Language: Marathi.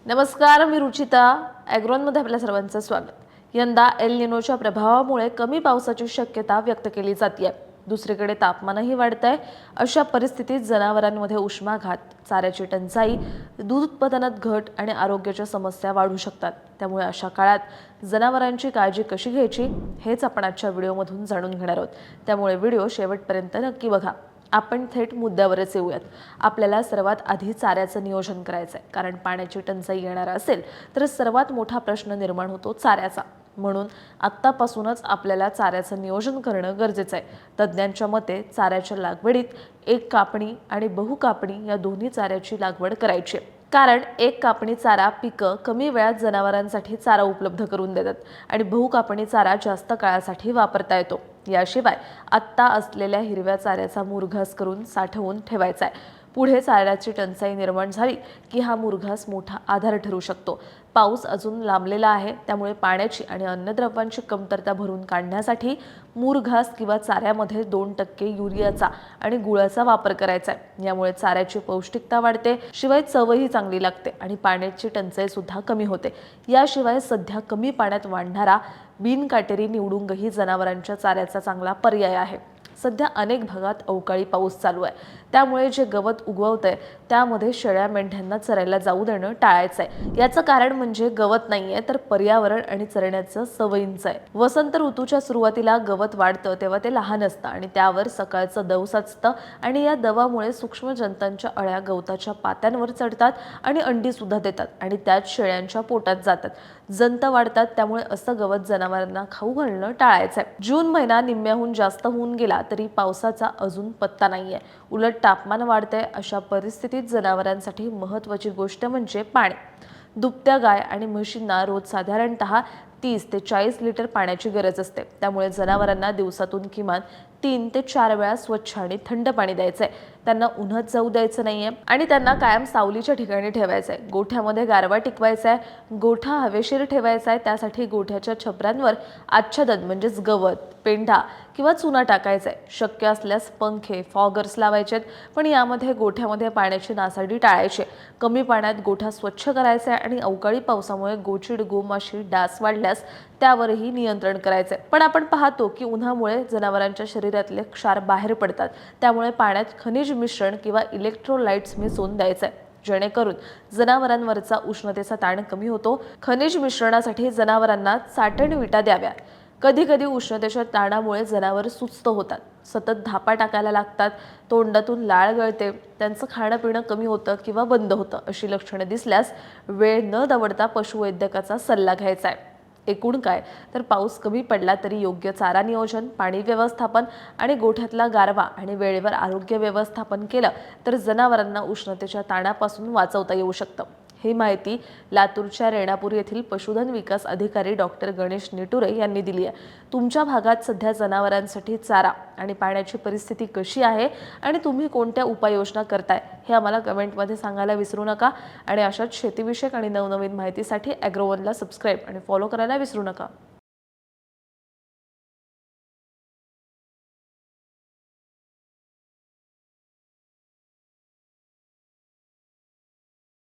नमस्कार, मी रुचिता. ॲग्रोनमध्ये आपल्या सर्वांचं स्वागत. यंदा एल निनोच्या प्रभावामुळे कमी पावसाची शक्यता व्यक्त केली जाते. दुसरीकडे तापमानही वाढतंय. अशा परिस्थितीत जनावरांमध्ये उष्माघात, चाऱ्याची टंचाई, दूध उत्पादनात घट आणि आरोग्याच्या समस्या वाढू शकतात. त्यामुळे अशा काळात जनावरांची काळजी कशी घ्यायची हेच आपण आजच्या व्हिडिओमधून जाणून घेणार आहोत. त्यामुळे व्हिडिओ शेवटपर्यंत नक्की बघा. आपण थेट मुद्द्यावरच येऊयात. आपल्याला सर्वात आधी चाऱ्याचं नियोजन करायचं आहे, कारण पाण्याची टंचाई येणार असेल तर सर्वात मोठा प्रश्न निर्माण होतो चाऱ्याचा. म्हणून आत्तापासूनच आपल्याला चाऱ्याचं नियोजन करणं गरजेचं आहे. तज्ज्ञांच्या मते चाऱ्याच्या लागवडीत एक कापणी आणि बहुकापणी या दोन्ही चाऱ्याची लागवड करायची, कारण एक कापणी चारा पिकं कमी वेळात जनावरांसाठी चारा उपलब्ध करून देतात आणि बहुकापणी चारा जास्त काळासाठी वापरता येतो. याशिवाय आत्ता असलेल्या हिरव्या चाऱ्याचा मुरघास करून साठवून ठेवायचा आहे. पुढे चाऱ्याची टंचाई निर्माण झाली की हा मुरघास मोठा आधार ठरू शकतो. पाऊस अजून लांबलेला आहे, त्यामुळे पाण्याची आणि अन्नद्रव्यांची कमतरता भरून काढण्यासाठी मुरघास किंवा चाऱ्यामध्ये 2% युरियाचा आणि गुळाचा वापर करायचा आहे. यामुळे चाऱ्याची पौष्टिकता वाढते, शिवाय चवही चांगली लागते आणि पाण्याची टंचाई सुद्धा कमी होते. याशिवाय सध्या कमी पाण्यात वाढणारा बिनकाटेरी निवडुंगही जनावरांच्या चाऱ्याचा चांगला पर्याय आहे. सध्या अनेक भागात अवकाळी पाऊस चालू आहे, त्यामुळे जे गवत उगवतंय त्यामध्ये शेळ्या मेंढ्यांना चरायला जाऊ देणं टाळायचं आहे. याचं कारण म्हणजे गवत नाहीये, तर पर्यावरण आणि चरण्याचं सवयींचं आहे. वसंत ऋतूच्या सुरुवातीला गवत वाढतं तेव्हा ते लहान असतं आणि त्यावर सकाळचं दव साचतं आणि या दवामुळे सूक्ष्म जंतांच्या अळ्या गवताच्या पात्यांवर चढतात आणि अंडी सुद्धा देतात आणि त्यात शेळ्यांच्या पोटात जातात. जंत वाढतात, त्यामुळे असं गवत जनावरांना खाऊ घालणं टाळायचं आहे. जून महिना निम्म्याहून जास्त होऊन गेला तरी पावसाचा अजून पत्ता नाहीये. उलट तापमान वाढतंय. अशा परिस्थितीत जनावरांसाठी महत्त्वाची गोष्ट म्हणजे पाणी. दुभत्या गाय आणि म्हशींना रोज साधारणतः 30 ते 40 लिटर पाण्याची गरज असते. त्यामुळे जनावरांना दिवसातून किमान 3 ते 4 वेळा स्वच्छ आणि थंड पाणी द्यायचंय. त्यांना उन्हात जाऊ द्यायचं नाहीये आणि त्यांना कायम सावलीच्या ठिकाणी ठेवायचंय. गोठ्यामध्ये गारवा टिकवायचा आहे. गोठा हवेशीर ठेवायचा आहे. त्यासाठी गोठ्याच्या छपरांवर आच्छादन म्हणजेच गवत, पेंढा किंवा चुना टाकायचा आहे. शक्य असल्यास पंखे, फॉगर्स लावायचेत, पण यामध्ये गोठ्यामध्ये पाण्याची नासाडी टाळायची. कमी पाण्यात गोठा स्वच्छ करायचा आहे आणि अवकाळी पावसामुळे गोचीड, गोमाशी, डास वाढल्यास त्यावरही नियंत्रण करायचंय. पण आपण पाहतो की उन्हामुळे जनावरांच्या शरीरातले क्षार बाहेर पडतात. त्यामुळे पाण्यात खनिज मिश्रण किंवा इलेक्ट्रोलाइट्स मिसळून द्यायचंय, जेणेकरून जनावरांवरचा उष्णतेचा ताण कमी होतो. खनिज मिश्रणासाठी जनावरांना चाटण विटा द्याव्या. कधी कधी उष्णतेच्या ताणामुळे जनावर सुस्त होतात, सतत धापा टाकायला लागतात, तोंडातून लाळ गळते, त्यांचं खाणं पिणं कमी होतं किंवा बंद होतं. अशी लक्षणे दिसल्यास वेळ न दवडता पशुवैद्यकाचा सल्ला घ्यायचा आहे. एकूण काय तर पाऊस कमी पडला तरी योग्य चारा नियोजन, पाणी व्यवस्थापन आणि गोठ्यातला गारवा आणि वेळेवर आरोग्य व्यवस्थापन केलं तर जनावरांना उष्णतेच्या ताणापासून वाचवता येऊ शकतं. ही माहिती लातूरच्या रेणापूर येथील पशुधन विकास अधिकारी डॉक्टर गणेश निटुरे यांनी दिली आहे. तुमच्या भागात सध्या जनावरांसाठी चारा आणि पाण्याची परिस्थिती कशी आहे आणि तुम्ही कोणत्या उपाययोजना करताय हे आम्हाला कमेंटमध्ये सांगायला विसरू नका. आणि अशाच शेतीविषयक आणि नवनवीन माहितीसाठी ॲग्रोवनला सबस्क्राईब आणि फॉलो करायला विसरू नका.